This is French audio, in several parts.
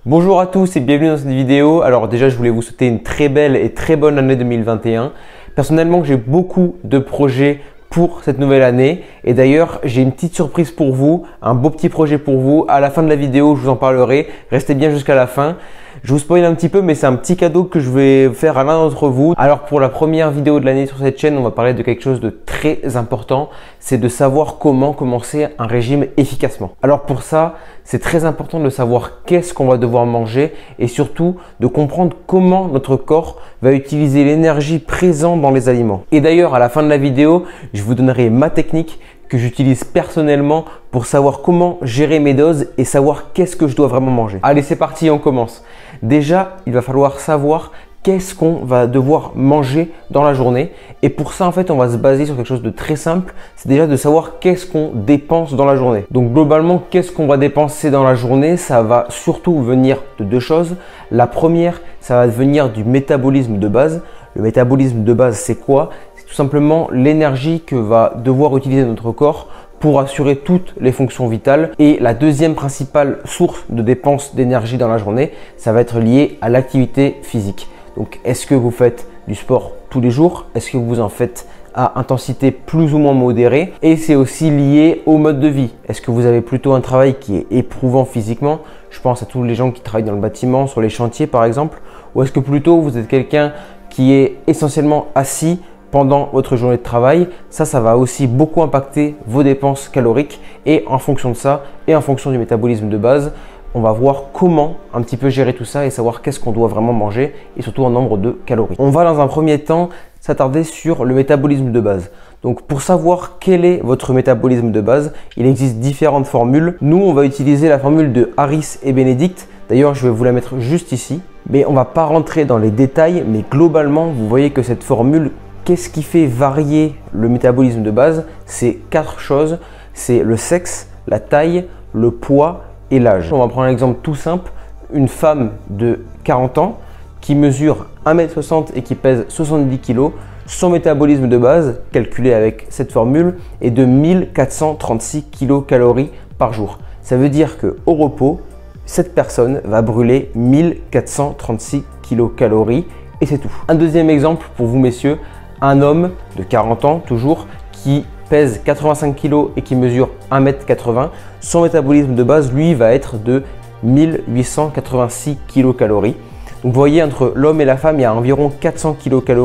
Bonjour à tous et bienvenue dans cette vidéo. Alors déjà, je voulais vous souhaiter une très belle et très bonne année 2021. Personnellement, j'ai beaucoup de projets pour cette nouvelle année et d'ailleurs, j'ai une petite surprise pour vous, un beau petit projet pour vous. À la fin de la vidéo, je vous en parlerai. Restez bien jusqu'à la fin. Je vous spoil un petit peu, mais c'est un petit cadeau que je vais faire à l'un d'entre vous. Alors pour la première vidéo de l'année sur cette chaîne, on va parler de quelque chose de très important. C'est de savoir comment commencer un régime efficacement. Alors pour ça, c'est très important de savoir qu'est-ce qu'on va devoir manger et surtout de comprendre comment notre corps va utiliser l'énergie présente dans les aliments. Et d'ailleurs, à la fin de la vidéo, je vous donnerai ma technique que j'utilise personnellement pour savoir comment gérer mes doses et savoir qu'est-ce que je dois vraiment manger. Allez, c'est parti, on commence. Déjà, il va falloir savoir qu'est-ce qu'on va devoir manger dans la journée. Et pour ça, en fait, on va se baser sur quelque chose de très simple. C'est déjà de savoir qu'est-ce qu'on dépense dans la journée. Donc, globalement, qu'est-ce qu'on va dépenser dans la journée? Ça va surtout venir de deux choses. La première, ça va venir du métabolisme de base. Le métabolisme de base, c'est quoi? C'est tout simplement l'énergie que va devoir utiliser notre corps pour assurer toutes les fonctions vitales. Et la deuxième principale source de dépense d'énergie dans la journée, ça va être lié à l'activité physique. Donc, est-ce que vous faites du sport tous les jours? Est-ce que vous en faites à intensité plus ou moins modérée? Et c'est aussi lié au mode de vie. Est-ce que vous avez plutôt un travail qui est éprouvant physiquement? Je pense à tous les gens qui travaillent dans le bâtiment, sur les chantiers par exemple. Ou est-ce que plutôt vous êtes quelqu'un qui est essentiellement assis pendant votre journée de travail? Ça va aussi beaucoup impacter vos dépenses caloriques. Et en fonction de ça et en fonction du métabolisme de base, on va voir comment un petit peu gérer tout ça et savoir qu'est-ce qu'on doit vraiment manger et surtout en nombre de calories. On va dans un premier temps s'attarder sur le métabolisme de base. Donc pour savoir quel est votre métabolisme de base, il existe différentes formules. Nous, on va utiliser la formule de Harris et Benedict. D'ailleurs, je vais vous la mettre juste ici. Mais on ne va pas rentrer dans les détails, mais globalement, vous voyez que cette formule, qu'est-ce qui fait varier le métabolisme de base? C'est quatre choses. C'est le sexe, la taille, le poids et l'âge. On va prendre un exemple tout simple. Une femme de 40 ans qui mesure 1m60 et qui pèse 70 kg. Son métabolisme de base, calculé avec cette formule, est de 1436 kcal par jour. Ça veut dire qu'au repos, cette personne va brûler 1436 kcal et c'est tout. Un deuxième exemple pour vous messieurs, un homme de 40 ans toujours qui pèse 85 kg et qui mesure 1m80, son métabolisme de base lui va être de 1886 kcal. Donc vous voyez, entre l'homme et la femme, il y a environ 400 kcal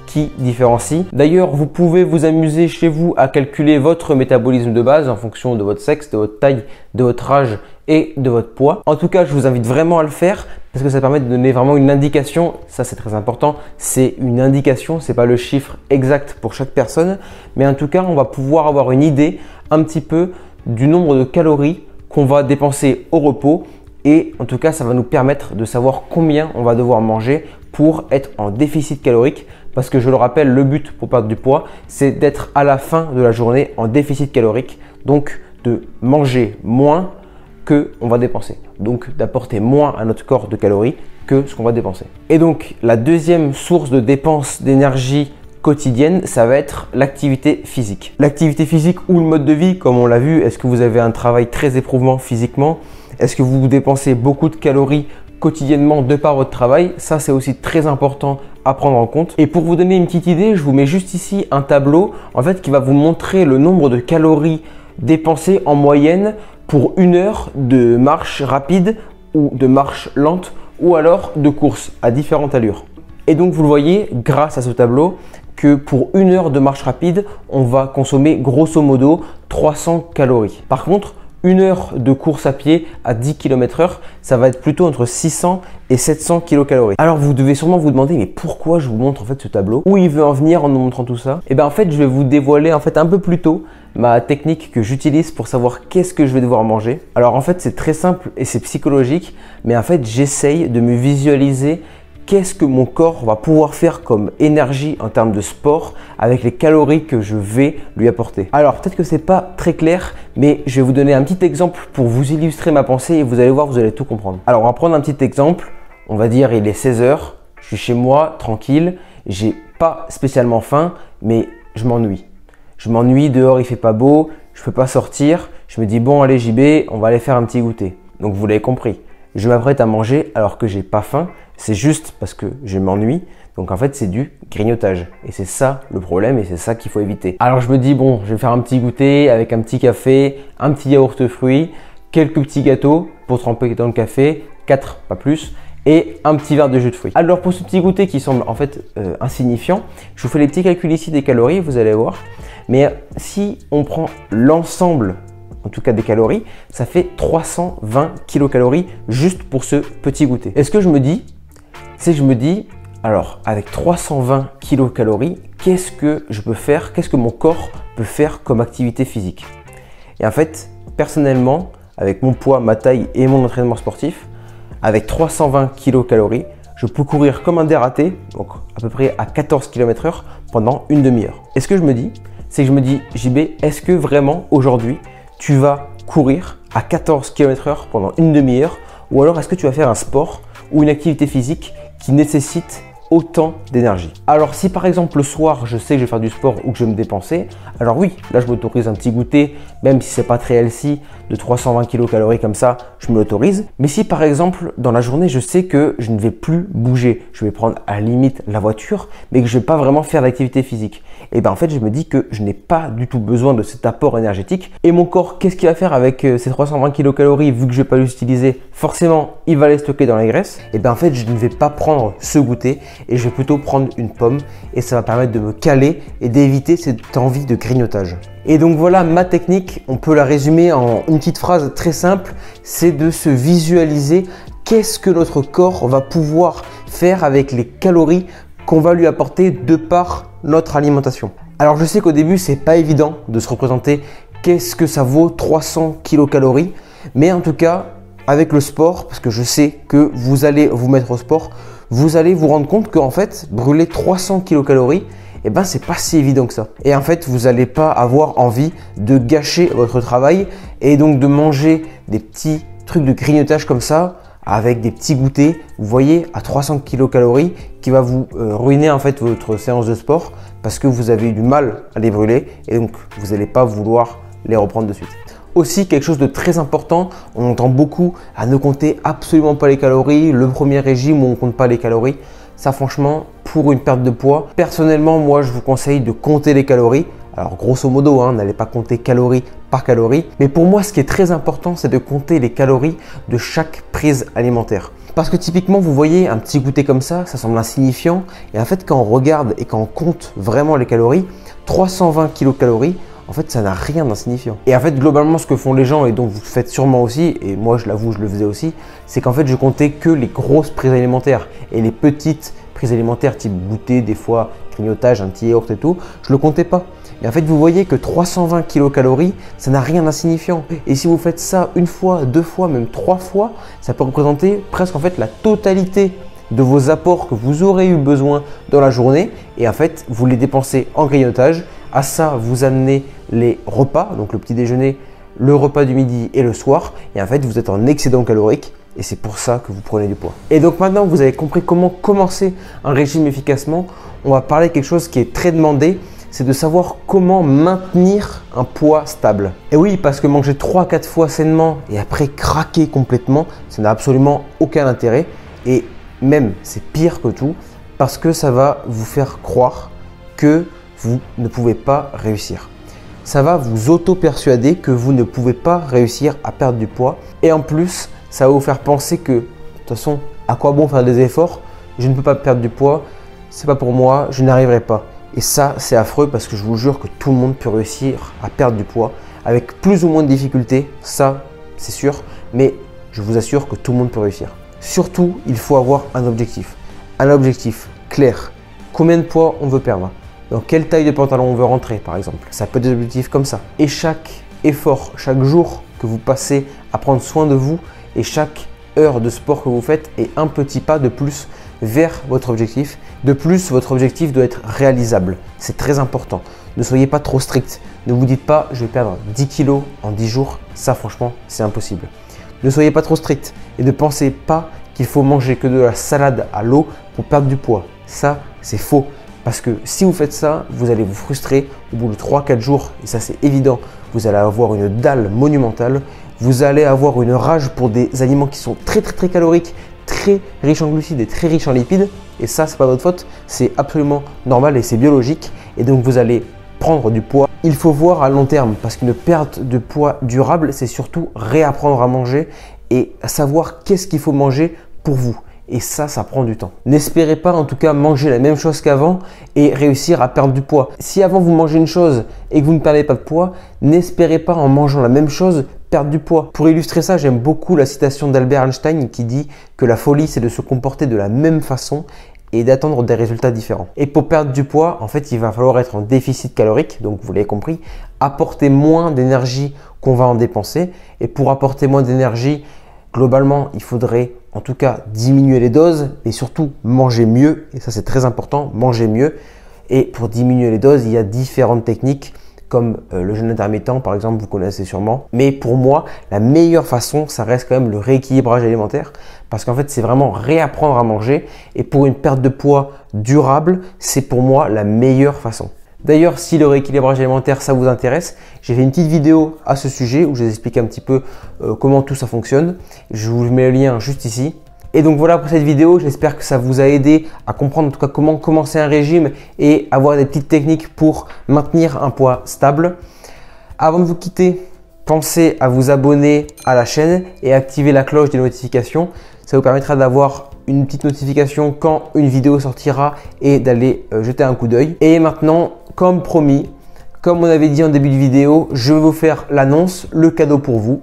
qui différencient. D'ailleurs, vous pouvez vous amuser chez vous à calculer votre métabolisme de base en fonction de votre sexe, de votre taille, de votre âge et de votre poids. En tout cas, je vous invite vraiment à le faire parce que ça permet de donner vraiment une indication. Ça, c'est très important. C'est une indication, c'est pas le chiffre exact pour chaque personne, mais en tout cas, on va pouvoir avoir une idée un petit peu du nombre de calories qu'on va dépenser au repos. Et en tout cas, ça va nous permettre de savoir combien on va devoir manger pour être en déficit calorique. Parce que je le rappelle, le but pour perdre du poids, c'est d'être à la fin de la journée en déficit calorique. Donc, de manger moins que on va dépenser. Donc, d'apporter moins à notre corps de calories que ce qu'on va dépenser. Et donc, la deuxième source de dépense d'énergie quotidienne, ça va être l'activité physique. L'activité physique ou le mode de vie, comme on l'a vu, est-ce que vous avez un travail très éprouvant physiquement? Est-ce que vous dépensez beaucoup de calories quotidiennement de par votre travail? Ça, c'est aussi très important à prendre en compte. Et pour vous donner une petite idée, je vous mets juste ici un tableau en fait qui va vous montrer le nombre de calories dépensées en moyenne pour une heure de marche rapide ou de marche lente ou alors de course à différentes allures. Et donc vous le voyez grâce à ce tableau que pour une heure de marche rapide, on va consommer grosso modo 300 calories. Par contre, une heure de course à pied à 10 km/h, ça va être plutôt entre 600 et 700 kcal. Alors vous devez sûrement vous demander, mais pourquoi je vous montre en fait ce tableau? Où il veut en venir en nous montrant tout ça? Et bien en fait, je vais vous dévoiler en fait un peu plus tôt ma technique que j'utilise pour savoir qu'est-ce que je vais devoir manger. Alors en fait, c'est très simple et c'est psychologique, mais en fait, j'essaye de me visualiser qu'est-ce que mon corps va pouvoir faire comme énergie en termes de sport avec les calories que je vais lui apporter. Alors peut-être que c'est pas très clair, mais je vais vous donner un petit exemple pour vous illustrer ma pensée et vous allez voir, vous allez tout comprendre. Alors on va prendre un petit exemple. On va dire il est 16 h, je suis chez moi tranquille, j'ai pas spécialement faim, mais je m'ennuie. Je m'ennuie, dehors il fait pas beau, je peux pas sortir. Je me dis bon allez JB, on va aller faire un petit goûter. Donc vous l'avez compris. je m'apprête à manger alors que j'ai pas faim, c'est juste parce que je m'ennuie. Donc en fait, c'est du grignotage. Et c'est ça le problème et c'est ça qu'il faut éviter. Alors je me dis, bon, je vais faire un petit goûter avec un petit café, un petit yaourt fruits, quelques petits gâteaux pour tremper dans le café, 4, pas plus, et un petit verre de jus de fruits. Alors pour ce petit goûter qui semble en fait insignifiant, je vous fais les petits calculs ici des calories, vous allez voir. Mais si on prend l'ensemble, en tout cas des calories, ça fait 320 kilocalories juste pour ce petit goûter. Et ce que je me dis, c'est que je me dis, alors avec 320 kilocalories, qu'est-ce que je peux faire, qu'est-ce que mon corps peut faire comme activité physique? Et en fait, personnellement, avec mon poids, ma taille et mon entraînement sportif, avec 320 kilocalories, je peux courir comme un dératé, donc à peu près à 14 km/h pendant une demi-heure. Et ce que je me dis, c'est que je me dis, JB, est-ce que vraiment aujourd'hui, tu vas courir à 14 km/h pendant une demi-heure ou alors est-ce que tu vas faire un sport ou une activité physique qui nécessite autant d'énergie? Alors si par exemple le soir je sais que je vais faire du sport ou que je vais me dépenser, alors oui, là je m'autorise un petit goûter, même si c'est pas très healthy, de 320 kilocalories comme ça, je me l'autorise. Mais si par exemple dans la journée je sais que je ne vais plus bouger, je vais prendre à la limite la voiture, mais que je ne vais pas vraiment faire d'activité physique, et bien en fait je me dis que je n'ai pas du tout besoin de cet apport énergétique. Et mon corps, qu'est-ce qu'il va faire avec ces 320 kilocalories vu que je ne vais pas les utiliser? Forcément, il va les stocker dans les graisses. Et bien en fait je ne vais pas prendre ce goûter et je vais plutôt prendre une pomme et ça va permettre de me caler et d'éviter cette envie de grignotage. Et donc voilà ma technique, on peut la résumer en une petite phrase très simple, c'est de se visualiser qu'est-ce que notre corps va pouvoir faire avec les calories qu'on va lui apporter de par notre alimentation. Alors je sais qu'au début c'est pas évident de se représenter qu'est-ce que ça vaut 300 kilocalories, mais en tout cas avec le sport, parce que je sais que vous allez vous mettre au sport, vous allez vous rendre compte qu'en fait brûler 300 kilocalories, eh ben c'est pas si évident que ça. Et en fait, vous n'allez pas avoir envie de gâcher votre travail et donc de manger des petits trucs de grignotage comme ça avec des petits goûters, vous voyez, à 300 kilocalories qui va vous ruiner en fait votre séance de sport parce que vous avez eu du mal à les brûler et donc vous n'allez pas vouloir les reprendre de suite. Aussi, quelque chose de très important, on entend beaucoup à ne compter absolument pas les calories, le premier régime où on ne compte pas les calories. Ça franchement, pour une perte de poids, personnellement, moi je vous conseille de compter les calories. Alors grosso modo, n'allez pas compter calorie par calorie. Mais pour moi, ce qui est très important, c'est de compter les calories de chaque prise alimentaire. Parce que typiquement, vous voyez un petit goûter comme ça semble insignifiant. Et en fait, quand on regarde et quand on compte vraiment les calories, 320 kilocalories, en fait, ça n'a rien d'insignifiant. Et en fait, globalement, ce que font les gens, et donc vous faites sûrement aussi, et moi je l'avoue, je le faisais aussi, c'est qu'en fait, je comptais que les grosses prises alimentaires et les petites prises alimentaires type goûter, des fois grignotage, un petit yaourt et tout, je le comptais pas. Et en fait, vous voyez que 320 kilocalories, ça n'a rien d'insignifiant. Et si vous faites ça une fois, deux fois, même trois fois, ça peut représenter presque en fait la totalité de vos apports que vous aurez eu besoin dans la journée. Et en fait, vous les dépensez en grignotage. À ça, vous amenez les repas, donc le petit déjeuner, le repas du midi et le soir. Et en fait, vous êtes en excédent calorique et c'est pour ça que vous prenez du poids. Et donc maintenant que vous avez compris comment commencer un régime efficacement, on va parler de quelque chose qui est très demandé, c'est de savoir comment maintenir un poids stable. Et oui, parce que manger 3-4 fois sainement et après craquer complètement, ça n'a absolument aucun intérêt. Et même, c'est pire que tout, parce que ça va vous faire croire que vous ne pouvez pas réussir. Ça va vous auto-persuader que vous ne pouvez pas réussir à perdre du poids. Et en plus, ça va vous faire penser que, de toute façon, à quoi bon faire des efforts? Je ne peux pas perdre du poids, c'est pas pour moi, je n'arriverai pas. Et ça, c'est affreux parce que je vous jure que tout le monde peut réussir à perdre du poids avec plus ou moins de difficultés, ça, c'est sûr, mais je vous assure que tout le monde peut réussir. Surtout, il faut avoir un objectif clair. Combien de poids on veut perdre? Dans quelle taille de pantalon on veut rentrer par exemple? Ça peut être des objectifs comme ça. Et chaque effort, chaque jour que vous passez à prendre soin de vous et chaque heure de sport que vous faites est un petit pas de plus vers votre objectif. De plus, votre objectif doit être réalisable. C'est très important. Ne soyez pas trop strict. Ne vous dites pas je vais perdre 10 kilos en 10 jours. Ça franchement, c'est impossible. Ne soyez pas trop strict et ne pensez pas qu'il faut manger que de la salade à l'eau pour perdre du poids. Ça, c'est faux. Parce que si vous faites ça, vous allez vous frustrer au bout de 3-4 jours. Et ça, c'est évident. Vous allez avoir une dalle monumentale vous allez avoir une rage pour des aliments qui sont très caloriques, très riches en glucides et très riches en lipides. Et ça, c'est pas votre faute, c'est absolument normal et c'est biologique. Et donc vous allez prendre du poids. Il faut voir à long terme parce qu'une perte de poids durable, c'est surtout réapprendre à manger et savoir qu'est-ce qu'il faut manger pour vous. Et ça prend du temps. N'espérez pas en tout cas manger la même chose qu'avant et réussir à perdre du poids. Si avant vous mangez une chose et que vous ne perdez pas de poids, n'espérez pas en mangeant la même chose perdre du poids. Pour illustrer ça, j'aime beaucoup la citation d'Albert Einstein qui dit que la folie c'est de se comporter de la même façon et d'attendre des résultats différents. Et pour perdre du poids, en fait, il va falloir être en déficit calorique, donc vous l'avez compris, apporter moins d'énergie qu'on va en dépenser. Et pour apporter moins d'énergie, globalement, il faudrait en tout cas diminuer les doses et surtout manger mieux. Et ça, c'est très important, manger mieux. Et pour diminuer les doses, il y a différentes techniques comme le jeûne intermittent, par exemple, vous connaissez sûrement. Mais pour moi, la meilleure façon, ça reste quand même le rééquilibrage alimentaire parce qu'en fait, c'est vraiment réapprendre à manger. Et pour une perte de poids durable, c'est pour moi la meilleure façon. D'ailleurs, si le rééquilibrage alimentaire, ça vous intéresse, j'ai fait une petite vidéo à ce sujet où je vous explique un petit peu comment tout ça fonctionne. Je vous mets le lien juste ici. Et donc voilà pour cette vidéo, j'espère que ça vous a aidé à comprendre en tout cas comment commencer un régime et avoir des petites techniques pour maintenir un poids stable. Avant de vous quitter, pensez à vous abonner à la chaîne et activer la cloche des notifications. Ça vous permettra d'avoir une petite notification quand une vidéo sortira et d'aller jeter un coup d'œil. Et maintenant, comme promis, comme on avait dit en début de vidéo, je vais vous faire l'annonce, le cadeau pour vous.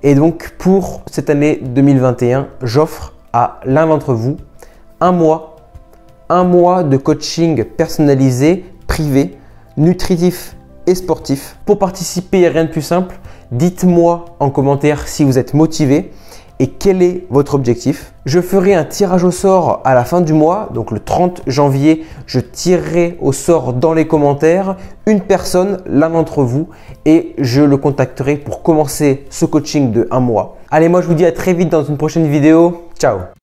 Et donc pour cette année 2021, j'offre à l'un d'entre vous un mois de coaching personnalisé, privé, nutritif et sportif. Pour participer, il n'y a rien de plus simple. Dites-moi en commentaire si vous êtes motivé et quel est votre objectif. Je ferai un tirage au sort à la fin du mois, donc le 30 janvier, je tirerai au sort dans les commentaires une personne, l'un d'entre vous, et je le contacterai pour commencer ce coaching de un mois. Allez, moi je vous dis à très vite dans une prochaine vidéo. Ciao!